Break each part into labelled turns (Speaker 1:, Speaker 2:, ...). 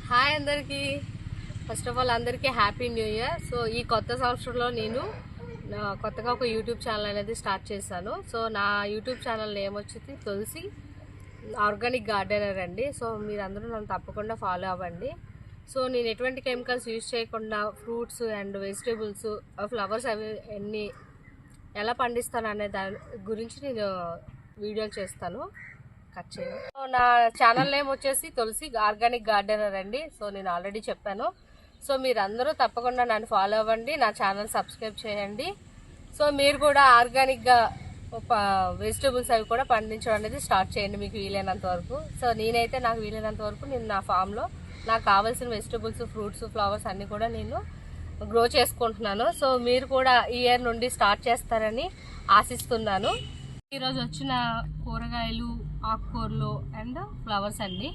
Speaker 1: Hi అందరికీ. First of all అందరికీ happy new year. So ఈ కొత్త సంవత్సరంలో నేను కొత్తగా ఒక యూట్యూబ్ ఛానల్ అనేది స్టార్ట్ చేశాను. సో నా యూట్యూబ్ ఛానల్ నేమ్ వచ్చి తులసి ఆర్గానిక్ గార్డెనర్ అండి. సో మీరందరూ నన్ను తప్పకుండా ఫాలో అవ్వండి. సో నేను ఎటువంటి కెమికల్స్ యూజ్ చేయకుండా ఫ్రూట్స్ అండ్ వెజిటేబుల్స్ ఫ్లవర్స్ అవి ఎలా పండిస్తాను అనే దాని గురించి నేను వీడియోలు చేస్తాను. కట్ చేయండి. సో నా ఛానల్ నేమ్ వచ్చేసి తులసి ఆర్గానిక్ గార్డెనర్ అండి. సో నేను ఆల్రెడీ చెప్పాను. సో మీరందరూ తప్పకుండా నన్ను ఫాలో అవ్వండి, నా ఛానల్ సబ్స్క్రైబ్ చేయండి. సో మీరు కూడా ఆర్గానిక్గా వెజిటేబుల్స్ అవి కూడా పండించడం అనేది స్టార్ట్ చేయండి మీకు వీలైనంత వరకు. సో నేనైతే నాకు వీలైనంత వరకు నేను నా ఫామ్లో నాకు కావాల్సిన వెజిటేబుల్స్ ఫ్రూట్స్ ఫ్లవర్స్ అన్నీ కూడా నేను గ్రో చేసుకుంటున్నాను. సో మీరు కూడా ఈ ఇయర్ నుండి స్టార్ట్ చేస్తారని ఆశిస్తున్నాను. ఈరోజు వచ్చిన కూరగాయలు ఆకుకూరలు అండ్ ఫ్లవర్స్ అండి.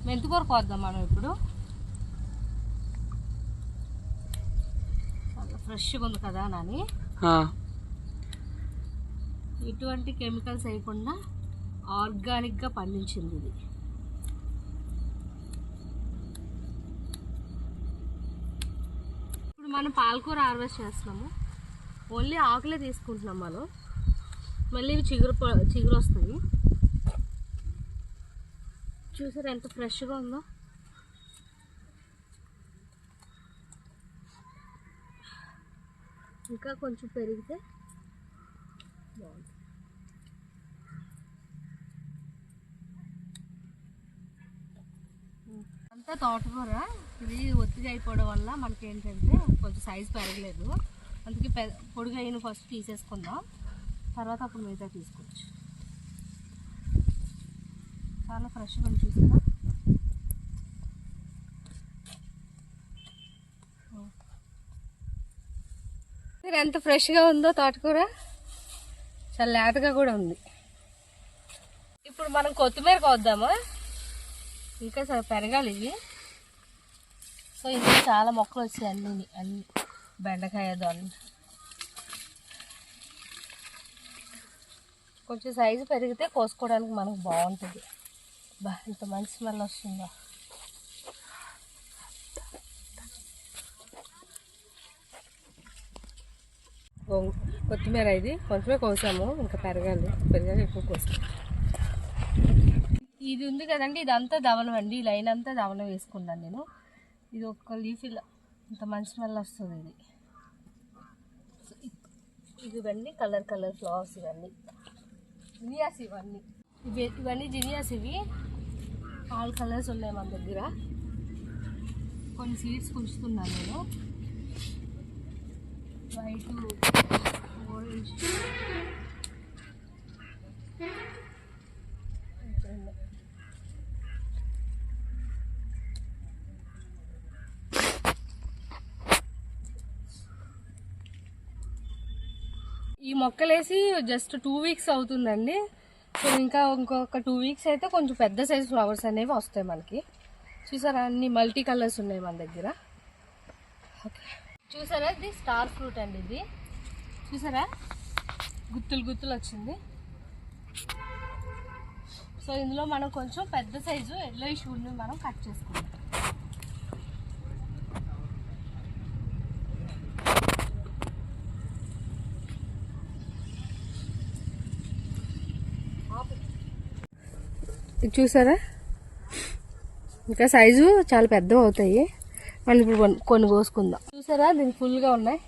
Speaker 1: మెంతికూర కోద్దాం మనం ఇప్పుడు. చాలా ఫ్రెష్గా ఉంది కదా నాని. ఎటువంటి కెమికల్స్ వేయకుండా ఆర్గానిక్గా పండించింది ఇది. ఇప్పుడు మనం పాలకూర హార్వెస్ట్ చేస్తున్నాము. ఓన్లీ ఆకులే తీసుకుంటున్నాం మనం. మళ్ళీ ఇవి చిగురు వస్తాయి. చూసారు ఎంత ఫ్రెష్గా ఉందో. ఇంకా కొంచెం పెరిగితే బాగుంటుంది. అంతా తోటకూర. ఇది ఒత్తిడి అయిపోవడం వల్ల మనకి ఏంటంటే కొంచెం సైజు పెరగలేదు. అందుకే పొడిగా అయిన ఫస్ట్ తీసేసుకుందాం, తర్వాత అప్పుడు మిగతా తీసుకోవచ్చు. చాలా ఫ్రెష్గా ఉంది చూసారా. ఎంత ఫ్రెష్గా ఉందో తోటకూర. చాలా లేతగా కూడా ఉంది. ఇప్పుడు మనం కొత్తిమీర కోద్దామా. ఇంకా పెరగాలి ఇవి. సో ఇందులో చాలా మొక్కలు వచ్చాయి అన్ని బెండకాయ దొండ. కొంచెం సైజు పెరిగితే కోసుకోవడానికి మనకు బాగుంటుంది. బా ఇంత మంచి స్మెల్ వస్తుందో. కొత్తిమీర ఇది కొంచెమే కోసాము, ఇంకా పెరగాలి ఎక్కువ కోసాము. ఇది ఉంది కదండి, ఇదంతా ధవలం అండి. ఈ లైన్ అంతా ధవలం వేసుకున్నాను నేను. ఇది ఒక లీఫ్ ఇలా ఇంత మంచి స్మెల్ వస్తుంది ఇది. ఇవన్నీ కలర్ ఫ్లవర్స్. ఇవన్నీ జినియాస్. ఇవన్నీ జినియాస్. ఇవి ఆల్ కలర్స్ ఉన్నాయి మన దగ్గర. కొన్ని సీడ్స్ ఉంచుతున్నాను నేను. వైట్, ఆరెంజ్, ఈ మొక్కలేసి జస్ట్ 2 వీక్స్ అవుతుందండి. సో ఇంకొక 2 వీక్స్ అయితే కొంచెం పెద్ద సైజ్ ఫ్లవర్స్ అనేవి వస్తాయి మనకి. చూసారా అన్ని మల్టీ కలర్స్ ఉన్నాయి మన దగ్గర. ఓకే చూసారా, ఇది స్టార్ ఫ్రూట్ అండి. ఇది చూసారా గుత్తులు వచ్చింది. సో ఇందులో మనం కొంచెం పెద్ద సైజు ఎల్లోయిష్ వుడ్ని మనం కట్ చేసుకుంటాం. ఇది చూసారా, ఇంకా సైజు చాలా పెద్దవి అవుతాయి. మనం ఇప్పుడు కొన్ని కోసుకుందాం. చూసారా దీనికి ఫుల్గా ఉన్నాయి,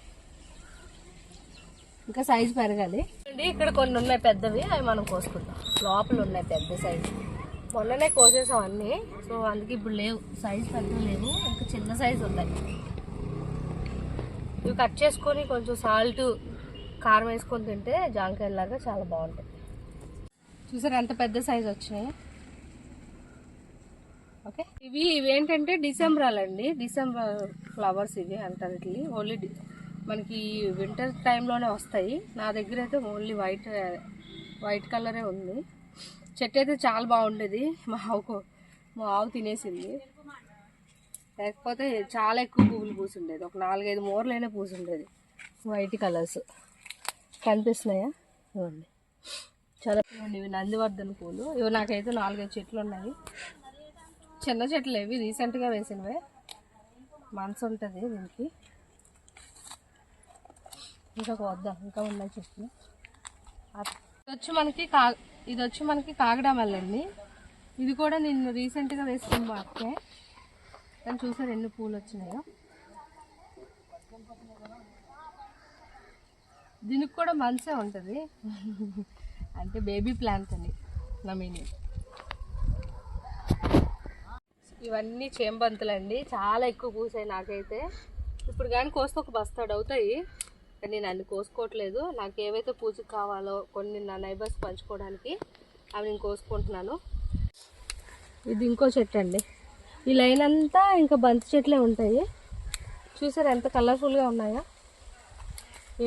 Speaker 1: ఇంకా సైజు పెరగాలి. ఇక్కడ కొన్ని ఉన్నాయి పెద్దవి, అవి మనం కోసుకుందాం. లోపల ఉన్నాయి పెద్ద సైజు. మొన్ననే కోసేసాం అన్నీ. సో అందుకే ఇప్పుడు లేవు, సైజు పెద్దవి లేవు, ఇంకా చిన్న సైజు ఉన్నాయి. ఇవి కట్ చేసుకొని కొంచెం సాల్ట్ కారం వేసుకొని తింటే జాంకాయలాగా చాలా బాగుంటాయి. చూసారా ఎంత పెద్ద సైజు వచ్చినాయి. ఓకే ఇవేంటంటే డిసెంబరాలండి. డిసెంబర్ ఫ్లవర్స్ ఇవి అంటారు. ఇట్లా ఓన్లీ మనకి వింటర్ టైంలోనే వస్తాయి. నా దగ్గర అయితే ఓన్లీ వైట్ కలరే ఉంది. చెట్టు అయితే చాలా బాగుండేది. మా ఆవు తినేసింది. లేకపోతే చాలా ఎక్కువ పువ్వులు పూసుండేది. ఒక 4-5 మూరలైనా పూసుండేది. వైట్ కలర్స్ కనిపిస్తున్నాయా? చాలా ఇవి నందివర్ధన పూలు. ఇవి నాకైతే 4-5 చెట్లు ఉన్నాయి. చిన్న చెట్లు ఇవి రీసెంట్గా వేసినవే. మనసు ఉంటుంది దీనికి. ఇంకా వద్దాం, ఇంకా ఉన్నాయి చెట్లు. ఇది వచ్చి మనకి కాగడామల్లండి. ఇది కూడా నేను రీసెంట్గా వేసుకుని మాకే. కానీ చూసారు ఎన్ని పూలు వచ్చినాయో. దీనికి కూడా మనసే ఉంటుంది. అంటే బేబీ ప్లాంట్ అని నా మీనింగ్. ఇవన్నీ చేంబంతులండి. చాలా ఎక్కువ పూసాయి నాకైతే. ఇప్పుడు కానీ కోస్తే ఒక బస్తాడు అవుతాయి. కానీ నేను అన్ని కోసుకోవట్లేదు. నాకు ఏవైతే పూజకు కావాలో కొన్ని నా నైబర్స్ పంచుకోవడానికి అవి నేను కోసుకుంటున్నాను. ఇది ఇంకో చెట్టు అండి. ఈ లైన్ అంతా ఇంకా బంతి చెట్లే ఉంటాయి. చూసారు ఎంత కలర్ఫుల్గా ఉన్నాయో.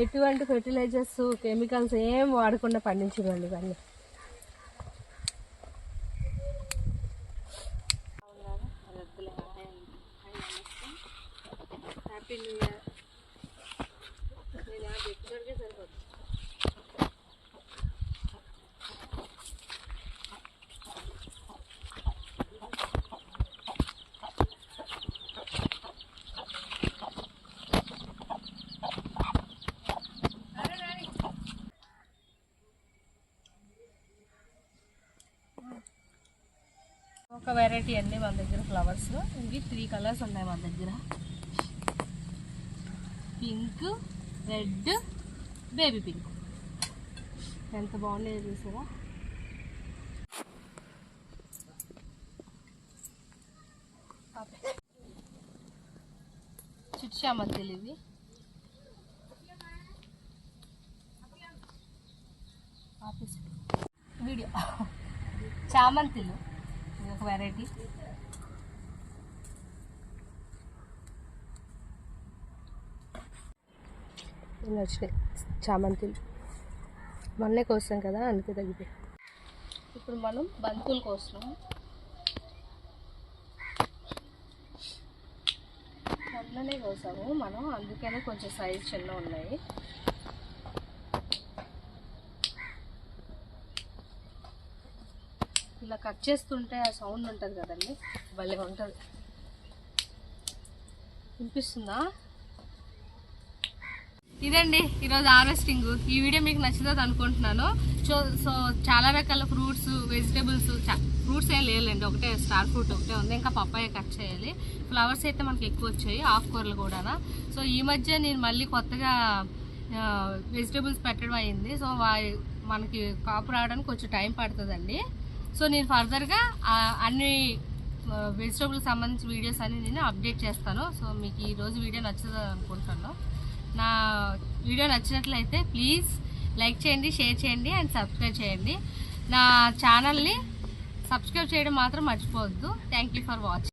Speaker 1: ఎటువంటి ఫెర్టిలైజర్స్ కెమికల్స్ ఏం వాడకుండా పండించండి ఇవన్నీ. Happy new year. నేను ఎక్కడికే సరిపోతుంది. ఒక వెరైటీ అండి మన దగ్గర ఫ్లవర్స్. ఇవి 3 కలర్స్ ఉన్నాయి మన దగ్గర. Pink, red, baby pink. ఎంత బాగున్నాయో చూసారా. చిట్టి చామంతులు ఇవి. వీడియో చామంతులు ఇది ఒక వెరైటీ. వచ్చినాయి చామంతులు. మొన్నే కోస్తాం కదా అందుకే తగ్గిపోయి. ఇప్పుడు మనం బంతులు కోస్తున్నాం. మొన్ననే కోసాము మనం, అందుకనే కొంచెం సైజ్ చిన్న ఉన్నాయి. ఇలా కట్ చేస్తుంటే ఆ సౌండ్ ఉంటుంది కదండి, భలే ఉంటుంది. వినిపిస్తుందా? ఇదండి ఈరోజు హార్వెస్టింగ్. ఈ వీడియో మీకు నచ్చుతుంది అనుకుంటున్నాను. సో చాలా రకాల ఫ్రూట్స్, వెజిటేబుల్స్, ఫ్రూట్స్ ఏం లేదండి, ఒకటే స్టార్ ఫ్రూట్ ఒకటే ఉంది. ఇంకా పప్పాయ కట్ చేయాలి. ఫ్లవర్స్ అయితే మనకి ఎక్కువ వచ్చాయి, ఆకుకూరలు కూడా. సో ఈ మధ్య నేను మళ్ళీ కొత్తగా వెజిటేబుల్స్ పెట్టడం అయింది. సో మనకి కాపు రావడానికి కొంచెం టైం పడుతుందండి. సో నేను ఫర్దర్గా అన్ని వెజిటేబుల్స్ సంబంధించిన వీడియోస్ అన్ని నేను అప్డేట్ చేస్తాను. సో మీకు ఈరోజు వీడియో నచ్చుతుంది అనుకుంటున్నాను. నా వీడియో నచ్చినట్లయితే ప్లీజ్ లైక్ చేయండి, షేర్ చేయండి అండ్ సబ్స్క్రైబ్ చేయండి. నా ఛానల్ని సబ్స్క్రైబ్ చేయడం మాత్రం మర్చిపోవద్దు. Thank you for watching.